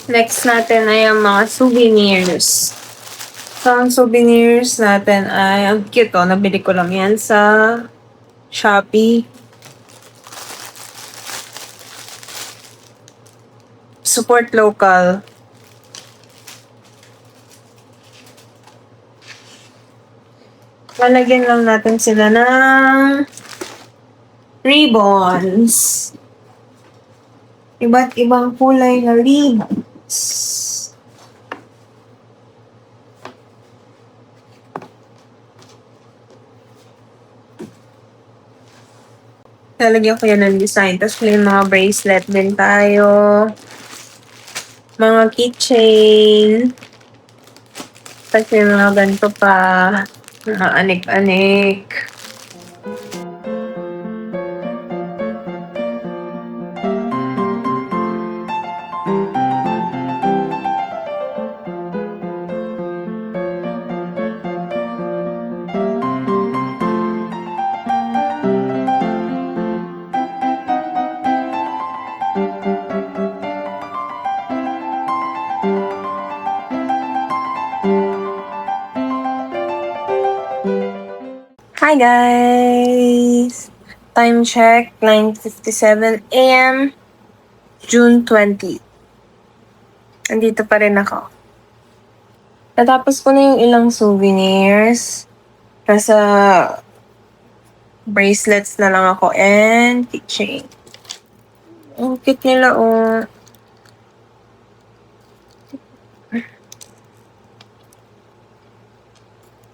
Next natin ay ang mga souvenirs. So, ang souvenirs natin ay, ang cute oh, nabili ko lang yan sa Shopee. Support local. Lalagyan lang natin sila ng ribbons. Iba't ibang kulay na ribbons. Lalagyan ko yan ng design. Tapos may mga bracelet din tayo. Mga keychain. Tapos may mga ganito pa. Mga anik-anik. Hi guys! Time check, 9:57 a.m. June 20. Andito pa rin ako. Natapos ko na yung ilang souvenirs. Nasa bracelets na lang ako and keychain. Ang cute nila oh.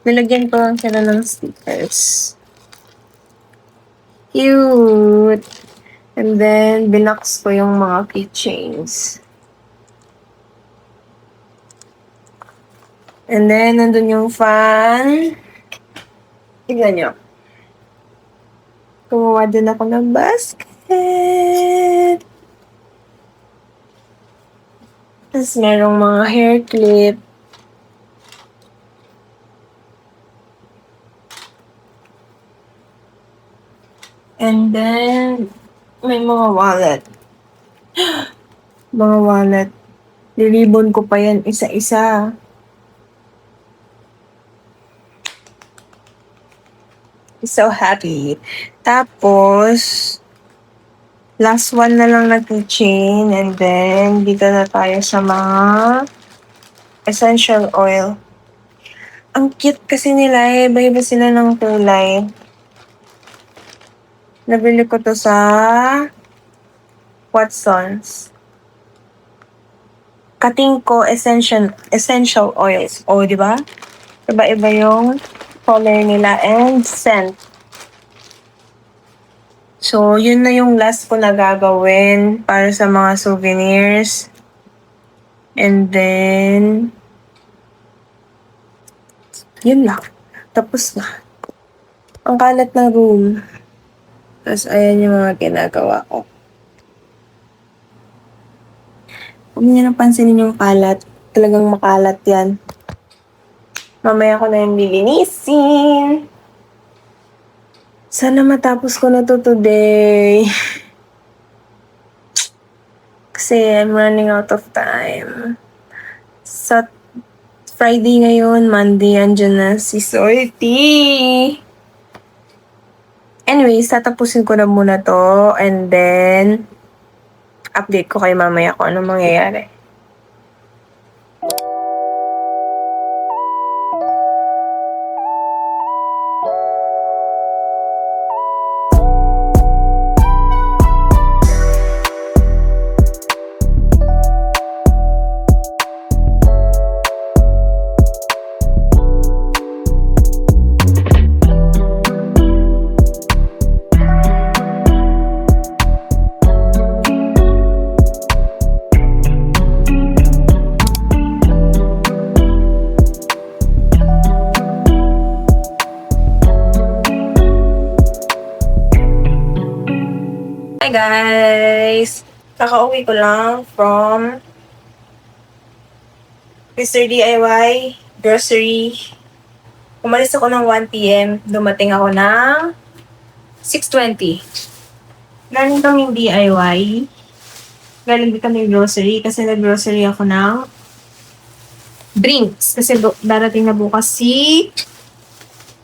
Nilagyan ko lang sila ng stickers. Cute! And then, binox ko yung mga keychains. And then, nandun yung fan. Tignan nyo. Kumuha din ako ng basket. Tapos, merong mga hair clip. And then, may mga wallet. Mga wallet. Nilibon ko pa yan isa-isa. So happy. Tapos, last one na lang na keychain. And then, dito na tayo sa mga essential oil. Ang cute kasi nila eh. Iba-iba sila ng kulay. Nabili ko to sa Watsons. Katingko essential oils. O, di ba? Iba-iba yung color nila and scent. So, yun na yung last ko na gagawin para sa mga souvenirs. And then, yun lang. Tapos na. Ang kalat ng room. Tapos, ayan yung mga ginagawa ko. Huwag niyo nang pansinin yung kalat. Talagang makalat yan. Mamaya ko na yung lilinisin. Sana matapos ko na to today. Kasi I'm running out of time. Sa Friday ngayon, Monday, andyan na si Sorty. Anyways, tatapusin ko na muna to. And then, update ko kayo mamaya kung anong mangyayari. Hi guys! Kakauwi ko lang from Mr. DIY grocery. Umalis ako ng 1 p.m. Dumating ako ng 6:20. Galing kaming DIY. galing din kami grocery kasi nag-grocery ako ng drinks. Kasi darating na bukas si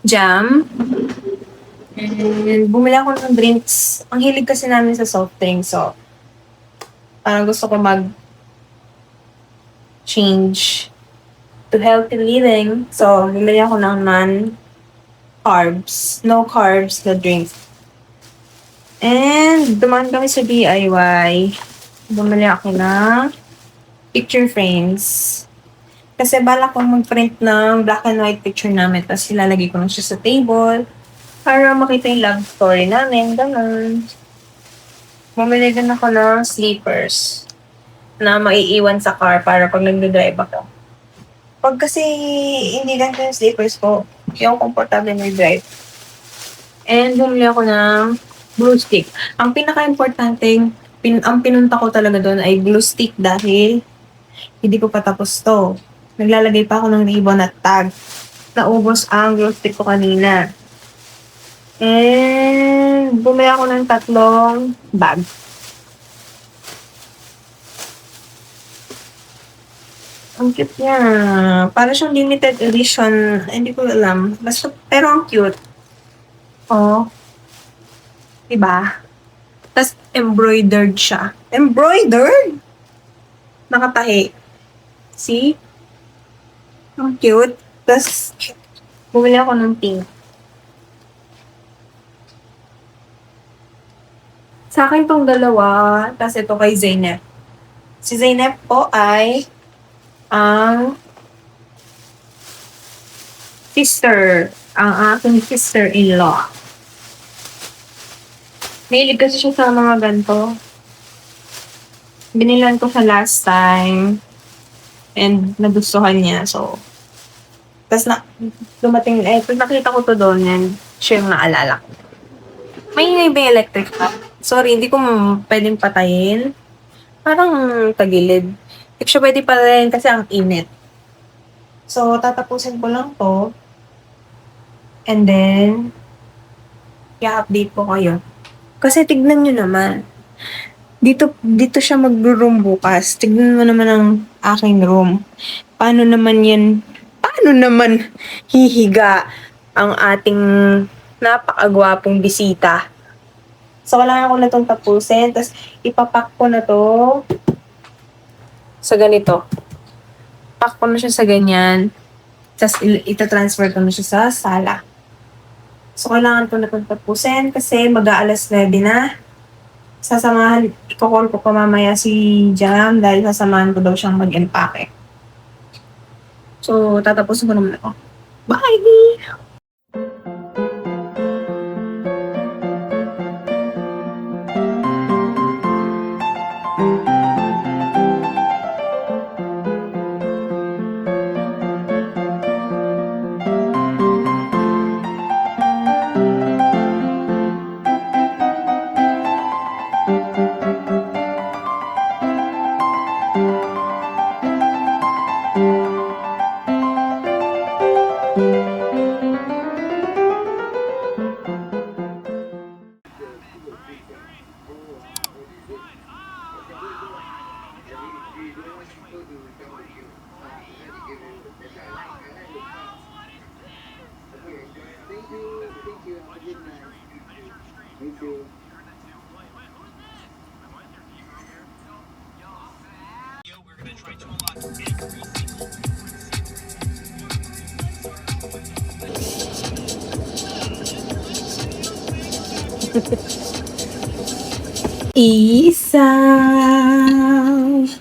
Jam. And bumili ako ng drinks. Ang hilig kasi namin sa soft drinks. So, parang gusto ko mag-change to healthy living. So, bumili ako ng non-carbs. No carbs na drinks. And dumaan kami sa DIY. Bumili ako ng picture frames. Kasi balak kong mag-print ng black and white picture namin. Tapos ilalagay ko lang siya sa table. Para makita yung love story namin. Ganun. Bumili din ako ng sleepers. Na maiiwan sa car para pag nagdadrive ako. Pag kasi hindi ganito yung sleepers ko, yung komportable mag-drive. And bumili ako ng glue stick. Ang pinaka-importante, ang pinunta ko talaga doon ay glue stick dahil hindi ko pa tapos to. Naglalagay pa ako ng ribbon at tag. Naubos ang glue stick ko kanina. And bumili ako ng 3 bag. Ang cute niya. Para siyang limited edition. Hindi ko alam. Basta, pero ang cute. Oh. Diba? Tapos embroidered siya. Embroidered? Nakatahi. See? Ang cute. Tapos, bumili ako ng pink. Sa akin tong dalawa, tapos ito kay Zainab. Si Zainab po ay ang aking sister-in-law. Mahilig kasi siya sa mga ganito. Binilan ko sa last time. And nagustuhan niya. So, tapos dumating, pag nakita ko to doon, yan, siya yung naalala ko. May ba electric pa? Sorry, hindi ko pwedeng patayin. Parang tagilid. Hindi siya pwede patayin kasi ang init. So, tatapusin ko lang to. And then, i-update ko kayo. Kasi tignan nyo naman. Dito siya mag-room bukas. Tignan mo naman ang aking room. Paano naman hihiga ang ating napakagwapong bisita. So, kailangan ko na itong tapusin. Tapos, ipapack ko na to sa ganito. Pack ko na siya sa ganyan. Tapos, itatransfer ko na siya sa sala. So, kailangan ko na itong tapusin kasi mag-aalas 9 na. Iko-call ko pa mamaya si Jam dahil sasamahan ko daw siyang mag-empake. So, tatapusin ko naman ako. Bye! Isaw.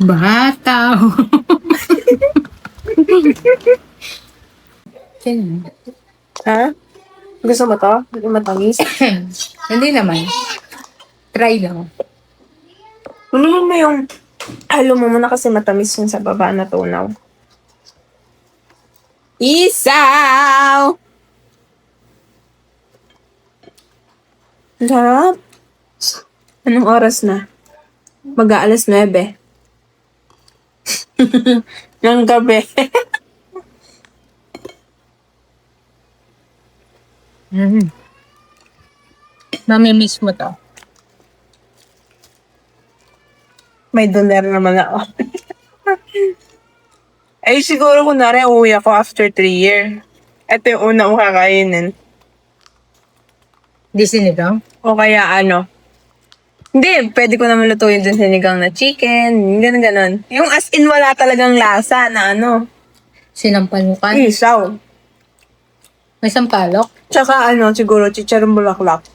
Bataw. Ha? Gusto mo to? Hindi matamis? Hindi naman. Try lang. Kunin mo yung halo mo muna kasi matamis yun sa baba na tunaw. Isaw! Ang sarap. Anong oras na? Mag-aalas 9. Ng gabi. Mamimiss mo to. May doner naman ako. Eh, siguro kunwari, uuwi ako after 3 years. Ito yung una kong kakainin. Di sinigang? O kaya ano. Hindi, pwede ko naman lutuin dun sinigang na chicken. Ganun. Yung as in wala talagang lasa na ano. Sinampalukan? Isaw. May sampalok? Tsaka ano, siguro chicharong bulaklak.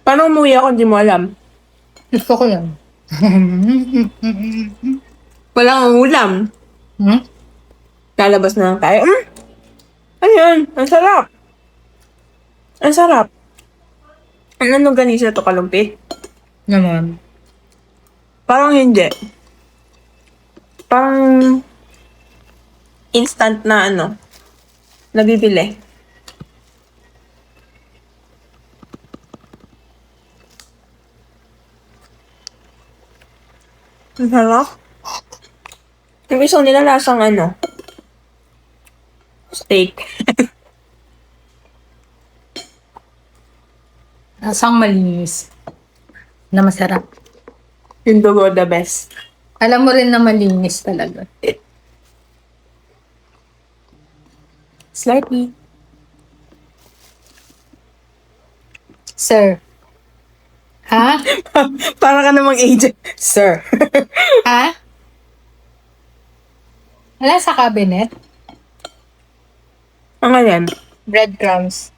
Paano umuwi ako, hindi mo alam? Gusto ko yan. Walang ulam. Hmm? Lalabas na lang tayo. Ayun, ang sarap. Ang sarap. Ano ganisa to, kalumpit? Naman. Parang hindi. Parang instant na ano, nabibili. Ang sarap. Yung isang nila lasang ano, steak. Asang malinis. Na masarap. Yung dugo, the best. Alam mo rin na malinis talaga. Slightly. Sir. Ha? Para ka namang agent. Sir. Ha? Wala sa cabinet? Ang yan? Breadcrumbs.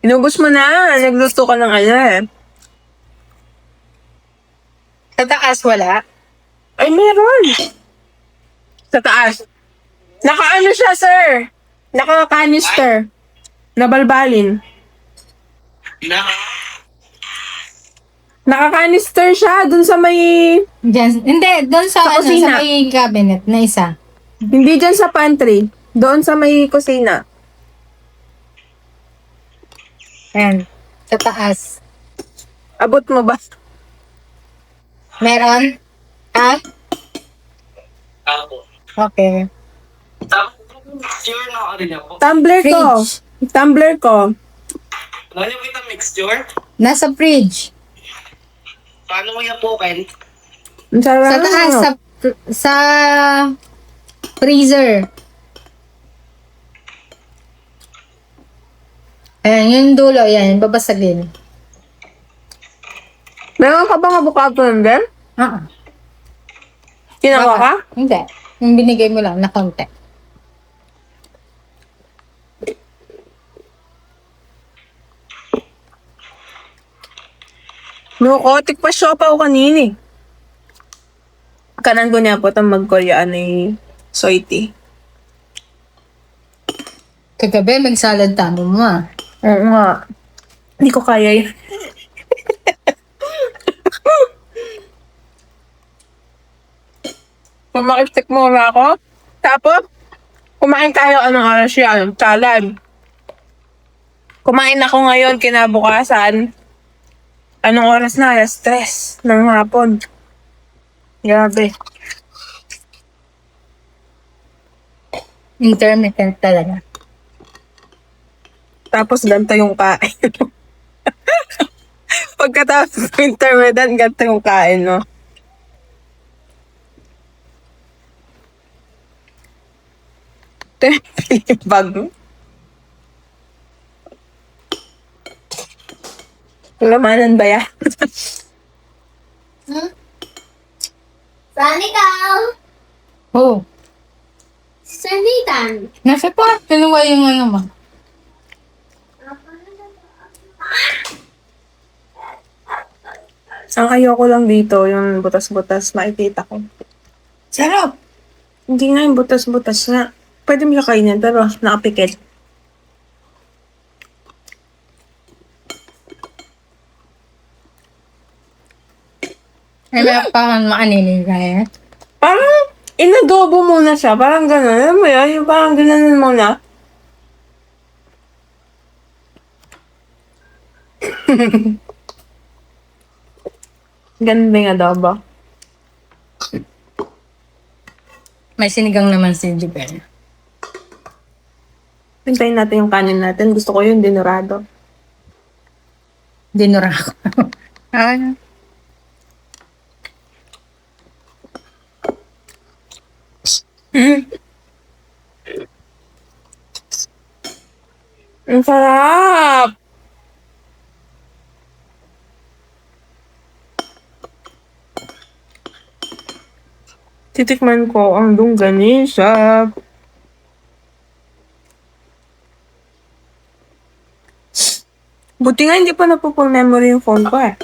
Inubos mo na. Nagluto ka ng ano eh. Sa taas wala? Ay, meron. Sa taas. Naka-ano siya, sir? Naka-canister. Nabalbalin. Naka-canister siya dun sa may... Diyan, hindi, doon sa, Sa kusina. sa may cabinet na isa. Hindi dyan sa pantry. Doon sa may kusina. Ayan. Sa taas. Abot mo ba? Meron? Ha? Ako. Okay. Mixture na rin ako. Tumbler ko. Fridge. Tumbler ko. Ano yung kita mixture? Nasa fridge. Paano mo yan po, Ken? Ang sarap. Sa taas, sa freezer. Ayan, yung dulo, yan, babasagin. Meron ka bang avocado din? Ah, Kinawa ka? hindi. Yung binigay mo lang na konti. Nukotik pa siya pa ako kanini. Kanan ko niya po itong mag-Korean ay soy tea. Kagabi, mag-salad tamo mo ah. Oo nga. Hindi ko kaya yun. Pumakiptik muna ako. Tapos, kumain tayo anong oras yan? Salad. Kumain ako ngayon kinabukasan. Anong oras na? Alas 3 ng hapon. Grabe. Intermittent talaga. Tapos ganito yung kain. Pagkatapos ng intermittent, ganito yung kain, no? Ito yung bag mo. Lamanan ba yan? Saan ikaw? Oh, Saan Nathan? nasa pa. Kinuha yung ano mo. Ang ayoko lang dito, yung butas-butas, makikita ko. Sarap. Hindi nga yung butas-butas na. Pwede mo siya kainin, pero nakapikit. Ay, meron pa kang makaninin kaya. Parang inadobo muna siya, parang gano'n. Alam mo yun, yung parang gano'n muna. Ganun ba yung adobo? May sinigang naman si Jibel. Hintayin natin yung kanin natin. Gusto ko yung dinurado. Dinura ko. Ano? Ang sarap! Titikman ko ang longganisa. Buti nga hindi pa napupull memory yung phone ko eh.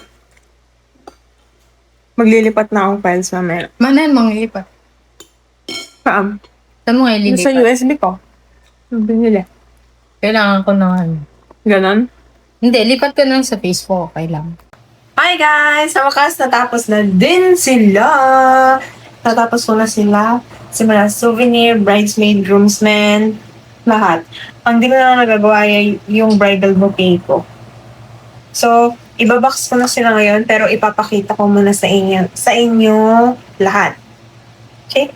Maglilipat na akong files mamaya. Manan mong ilipat. Saan? Saan mo nga Yung sa ililipat? USB ko. Yung binili. Kailangan ko na ano. Ganon. Hindi, lipat ko lang sa Facebook. Okay lang. Hi guys! Sa wakas, natapos na din sila. Natapos ko na sila. Simula souvenir, bridesmaid, groomsmen, lahat. Ang di ko na lang nagagawa ay yung bridal bouquet ko. So, ibabox ko na sila ngayon pero ipapakita ko muna sa inyo lahat. Okay?